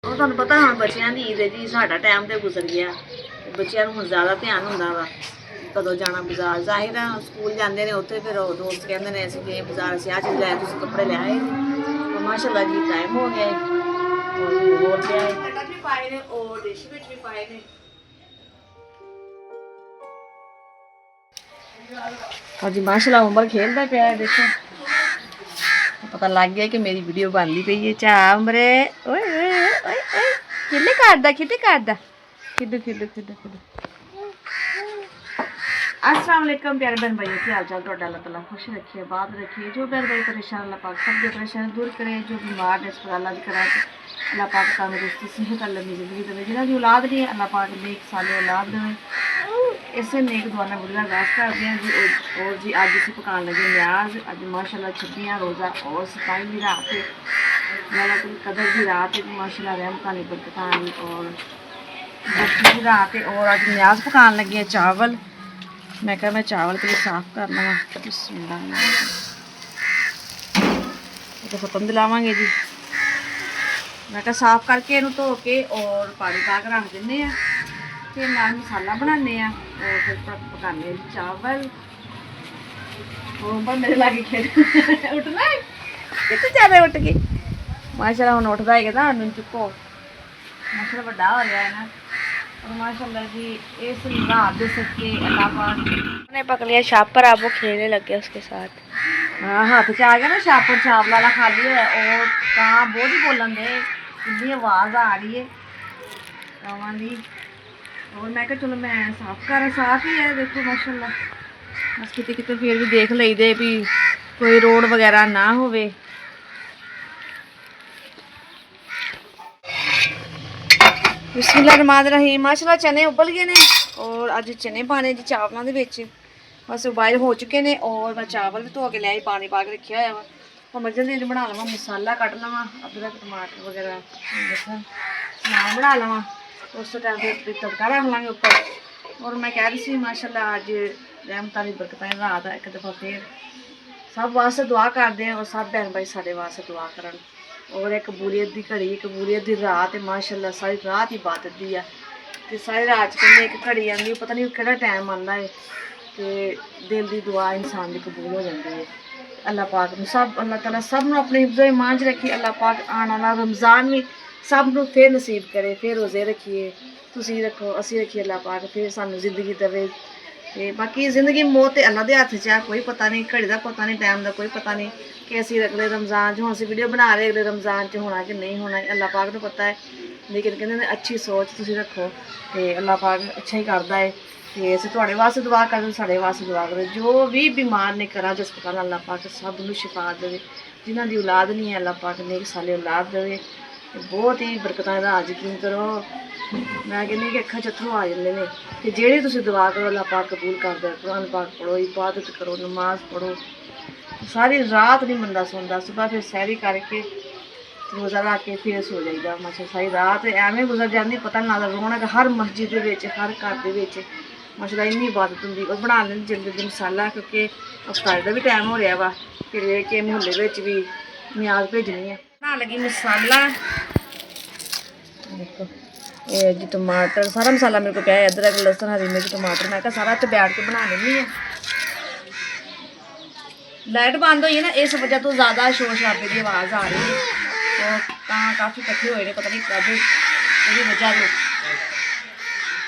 ਉਹ ਤੁਹਾਨੂੰ ਪਤਾ ਹੁਣ ਬੱਚਿਆਂ ਦੀ ਈਦ ਹੈ ਜੀ, ਸਾਡਾ ਟਾਈਮ ਤੇ ਗੁਜ਼ਰ ਗਿਆ। ਬੱਚਿਆਂ ਨੂੰ ਹੁਣ ਜ਼ਿਆਦਾ ਧਿਆਨ ਹੁੰਦਾ ਵਾ ਕਦੋਂ ਜਾਣਾ ਬਾਜ਼ਾਰ। ਜ਼ਾਹਿਰ ਆ ਸਕੂਲ ਜਾਂਦੇ ਨੇ ਉੱਥੇ ਫਿਰ ਉਹ ਦੋਸਤ ਕਹਿੰਦੇ ਨੇ ਅਸੀਂ ਗਏ ਬਾਜ਼ਾਰ, ਅਸੀਂ ਆਹ ਚੀਜ਼ ਲੈ ਤੁਸੀਂ ਕੱਪੜੇ ਲੈ ਆਏ ਜੀ। ਮਾਸ਼ਾਅੱਲਾ ਜੀ ਟਾਈਮ ਹੋ ਗਿਆ ਹੋਰ ਪਿਆ ਹੈ ਵੀ ਪਾਏ ਨੇ, ਉਹ ਡਿਸ਼ ਵਿੱਚ ਵੀ ਪਾਏ ਨੇ। और जी माशाल्लाह उमर खेलता पाया है। देखो पता लग गया कि मेरी वीडियो बनती पई है। चा उमरे ओए ओए ओए ओए किल्ले काटदा खिद्दे खिद्दू खिद्दू खिद्दू खिद्दू। अस्सलाम वालेकुम प्यारे बहन भाई, क्या हाल चाल ਤੁਹਾਡਾ? अल्लाह ताला खुश रखिए, बात रखिए। जो बहन भाई परेशान अल्लाह पाक सब परेशान दूर करे। जो बीमार ने अस्पताल करा अल्लाह पाक तंदुरुस्ती सेहत लंबी जिंदगी देवे। जिन्हों की औलाद नहीं है अल्लाह पाक नेक साले औलाद देवे। इसे नेक दुआ नाल बुरा अरदास करते हैं जी। और जी अज असीं पकाने लगे न्याज। अज माशाल्लाह 26 रोज़ा और 27वीं रात है, लैलतुल कदर की रात है। माशाल्लाह रहमतां दी बरकतां दी और बरकत की रात है। और अज न्याज पकाने लगे चावल। मैं कहा मैं चावल के लिए साफ कर लवां। बिस्मिल्लाह तो खत्म दिलावांगे जी। मैं कहा साफ करके इनू धो के और पानी पा के रख दिंदे आ, फिर नाल मसाला बनाने और फिर पकाने चावल। और मेरे लागे खेल उठना है कितने ज़्यादा उठ गए। माशाल्लाह हुण उठदा है ना, हुण चुको माशाल्लाह बड़ा हो गया है ना। और माशाल्लाह जी इस रात दे सके अल्लाह पाक ने पक लिया शापर। अब वो खेलने लगे उसके साथ। हाँ हाथ च आ गया ना शापर, चावल वाला खाली है। और कां बहुत ही बोलन दे, इतनी आवाज़ आ रही है कावां दी। और मैं कहा चलो मैं साफ कर, साफ ही है देखो माशाल्लाह। बस किते किते फिर भी देख लईदे भी कोई रोड वगैरह ना होवे। बिस्मिल्लाहिर्रहमानिर्रहीम। माशाल्लाह चने उबल गए ने और अज चने पाने जी चावलों के विच। बस उबाइल हो चुके हैं और मैं चावल भी धो के लिया, पानी पा के रखा हुआ वा। और मैं जल्दी बना लवां, मसाला कट लवां, अदरक टमाटर वगैरह समान बना लवां। उस टाइम फिर तड़का रख लांगे ऊपर। और मैं कह रही थी माशाल्लाह अज रहमतां दी बरकतां दी रात है। एक दफ़ा फिर सब वास्ते दुआ करते हैं और सब बहन भाई साढ़े वास्ते दुआ करन। और एक कबूलियत दी घड़ी, कबूलियत दी रात है। माशाल्लाह सारी रात इबादत दी है ते सारी रात कन्नै एक घड़ी आंदी, पता नहीं केड़ा टाइम आंदा है ते दिल दी दुआ इंसान दी कबूल हो जाती है। अल्लाह पाक नूं सब अल्लाह ताला सब नूं अपने हिफ्ज़ो ईमान च रखी। अल्लाह पाक आने वाला रमज़ान भी सब नूं फिर नसीब करे, फिर रोज़े रखिए, तुसीं रखो असीं रखिए। अल्लाह पाक फिर सानूं जिंदगी देवे। ते बाकी जिंदगी मौत ते अल्लाह दे हत्थ च है, कोई पता नहीं, घड़ी दा पता नहीं, टाइम दा कोई पता नहीं कि असीं अगले रमज़ान च हुण असीं वीडियो बना रहे अगले रमज़ान च होना कि नहीं होना, अल्लाह पाक नूं पता है। लेकिन कहते अच्छी सोच तुसीं रखो ते अल्लाह पाक अच्छा ही करदा है। ते असीं तुहाड़े वास्ते दुआ करदे, साढ़े वास्ते दुआ करो। जो भी बीमार ने घरां च अस्पताल अल्लाह पाक सब नूं शिफा देवे। जिन्हां दी औलाद नहीं है अल्लाह पाक नेक साले औलाद देवे। बहुत ही बरकतां दा यकीन करो। मैं कहनी कि अक्खां च अत्थरू आ जांदे ने कि जेह्ड़ी तुसीं दुआ करो अल्लाह पाक कबूल करदा है। कुरान पाक पढ़ो, इबादत करो, नमाज पढ़ो, सारी रात नहीं बंदा सौंदा। सुबह फिर सैरी करके रोज़ा रख के फिर सो जाइदा। माशा सारी रात एवें गुजर जाती, पता नहीं लगदा। रौनक हर मस्जिद दे विच, हर घर दे विच माशाल्लाह इन्नी इबादत होंदी। और बना लैंदे जल्दी जल्दी मसाला, क्योंकि अफ्तारी दा भी टाइम हो रहा वा, फिर के मुहल्ले विच भी न्याज भेजनी है। बना लगी मसाला, देखो ये जी टमाटर, सारा मसाला मेरे को पिया है, अदरक लहसुन हरी मिर्च टमाटर। मैं कहा सारा तो बैठ के बना लेनी है। लाइट बंद हुई है ना, इस वजह तो ज़्यादा शोर शराबे की आवाज़ आ रही है। तो काफ़ी इकट्ठे हुए, पता नहीं कब वजह तो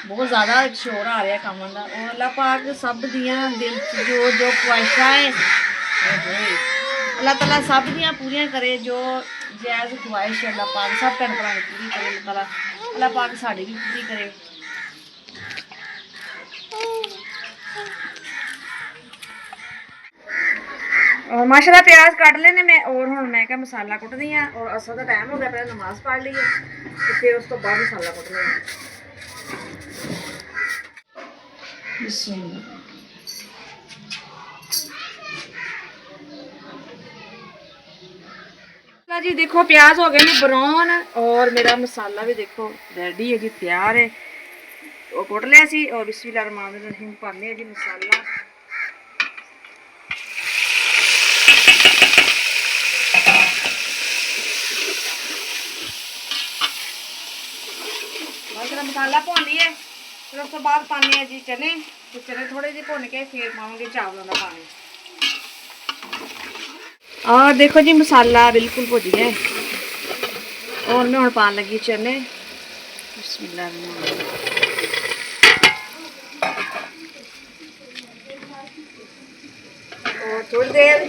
बहुत ज़्यादा शोर आ रहा है काम का। और अल्लाह पाक सब दियाँ दिल जो जो ख्वाहिशां है अल्लाह ताला सब दियाँ पूरियां करे। जो जायज़ ख्वाहिश है अल्लाह पाक सब भैन भराएं पूरी करे। अल्लाह पाक साड़ी भी पूरी करे। और माशाल्लाह प्याज काट लेने मैं। और हुण मैं क्या मसाला कुटदी हाँ। और असर का टाइम हो गया, पहले नमाज पढ़ ली है तो फिर उस तो बाद मसाला कुटना है। जी देखो प्याज हो गए ब्राउन और मेरा मसाला भी देखो रेडी है जी, तैयार है। वो कुट लिया सी। और बिस्मिल्लाहिर्रहमानिर्रहीम पाने जी मसाला। ਬਸ ਇਹਦਾ ਮਸਾਲਾ ਭੁੰਨ ਲਈਏ, ਫਿਰ ਉਸ ਤੋਂ ਬਾਅਦ ਪਾਉਂਦੇ ਆ ਜੀ ਚਨੇ। ਤੇ ਚਨੇ ਥੋੜੇ ਜਿਹੇ ਭੁੰਨ ਕੇ ਫਿਰ ਪਾਵਾਂਗੇ ਚਾਵਲਾਂ ਦਾ ਪਾਣੀ। ਆਹ ਦੇਖੋ ਜੀ ਮਸਾਲਾ ਬਿਲਕੁਲ ਭੁੱਜ ਗਿਆ ਔਰ ਮੈਂ ਹੁਣ ਪਾਉਣ ਲੱਗੀ ਚਨੇ। ਬਿਸਮਿल्लाह। और थोड़ी देर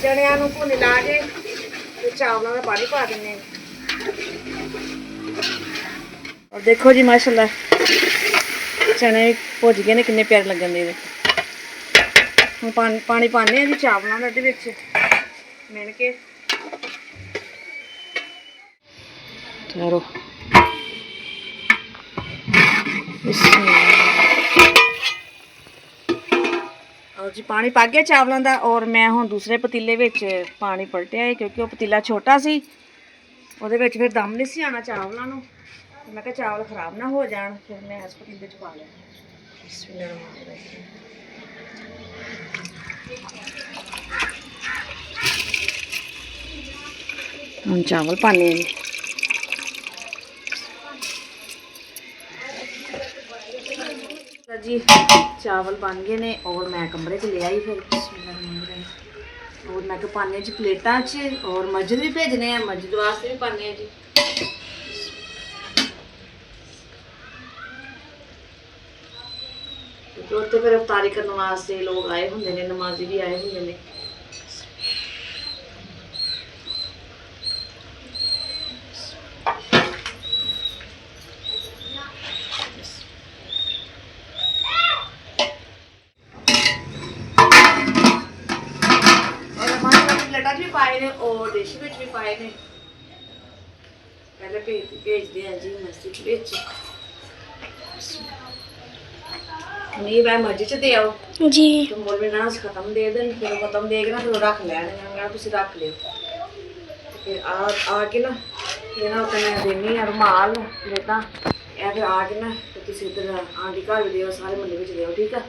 चनिया भुन ला के तो चावलों का पानी पा दें। और देखो जी माशाल्लाह चने भुज गए ने, कितने प्यारे लगन दे। हम पानी पाने जी चावलों का मिल के। ठहरो और जी पानी पा गया चावलों का। और मैं हुण दूसरे पतीले विच पानी पलटिया है क्योंकि वो पतीला छोटा सी, उहदे विच फिर दम नहीं सी आना चावलों नूं। मैं कहा चावल खराब ना हो जान, फिर मैं इस पतीले च पा लिया। हम चावल पाने जी। चावल बन गए ने और मैं कमरे च ले आई फिर। और मैं तो पाने च प्लेटां च। और मस्जिद भी भेजने हैं, मस्जिद वास्ते भी पाने जी। उत्थे फिर अफतारी करने वास्ते लोग आए होंदे ने, नमाजी भी आए होंदे ने। प्लेटा भी पाए ने और डिश में भी पाए ने। पहले भेजते हैं जी मस्जिद विच। नहीं मैं मस्जिद च दे आओ जी। तो मौलवी ना खत्म दे देन, फिर खत्म दे के ना फिर रख लैने, तुम रख लियो। फिर आके ना फिर ना मैं देनी है रुमाल प्लेटा। फिर आके ना तो तुम इधर आंटी घर भी दो, सारे महल्ले में दो, ठीक है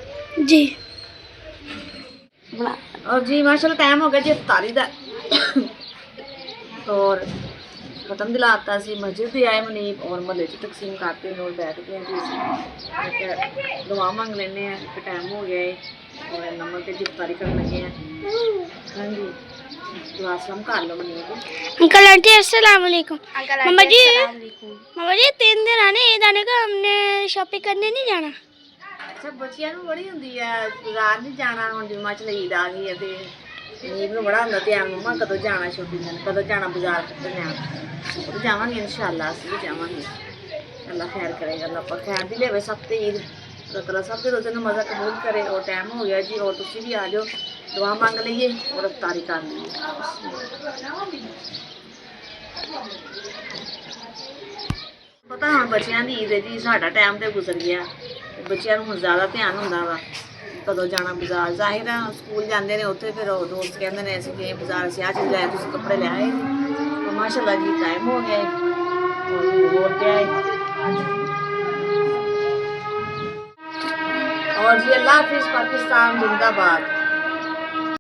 जी। और जी माशाल्लाह टाइम हो गया जी इफ्तारी का। और खत्म दिलाता सी, मस्जिद भी आए मनीब और महल्ले च तकसीम करते हैं। और बैठ गए जी, दुआ मंग लेने हैं, टाइम हो गया है। और नमक के इफ्तारी करने लगे हैं। हाँ जी दुआ सलाम कर लो मनीब। अंकल आंटी अस्सलाम वालेकुम। मम्मा जी 3 दिन आने ईद आने का, हमने शॉपिंग करने नहीं जाना? अच्छा बच्चियां नूं बड़ी हुंदी है बाजार नहीं जाना। हुण जुम्मा च ईद आ गई है ते नीब नूं बड़ा हुंदा ध्यान मम्मा कदों जाना शॉपिंग करन, कदों जाना बाजार कट्टण। जावांगे इंशाअल्लाह, असीं भी जावांगे। अल्लाह खैर करेगा, अल्लाह पर खैर दी लेवे सब ते ईद। अल्लाह ताला सब दे रोज़े नूं मज़ा कबूल करे। और टाइम हो गया जी, और तुसीं भी आ जाओ, दुआ मंग लईए और इफ्तारी कर लईए। पता हुण बच्चियां दी ईद है जी, साडा टाइम तो गुजर गया। बच्चियां नूं हुण ज़्यादा ध्यान हुंदा वा कदों जाना बाजार। जाहिर है स्कूल जाते हैं, उत्थे फिर दोस्त कहते हैं असीं गए बाजार, असीं आ चीज़ लाए, तुसीं कपड़े ले आए। तो माशाअल्लाह जी टाइम हो गया और क्या है। और जी अल्लाह हाफिज़, पाकिस्तान जिंदाबाद।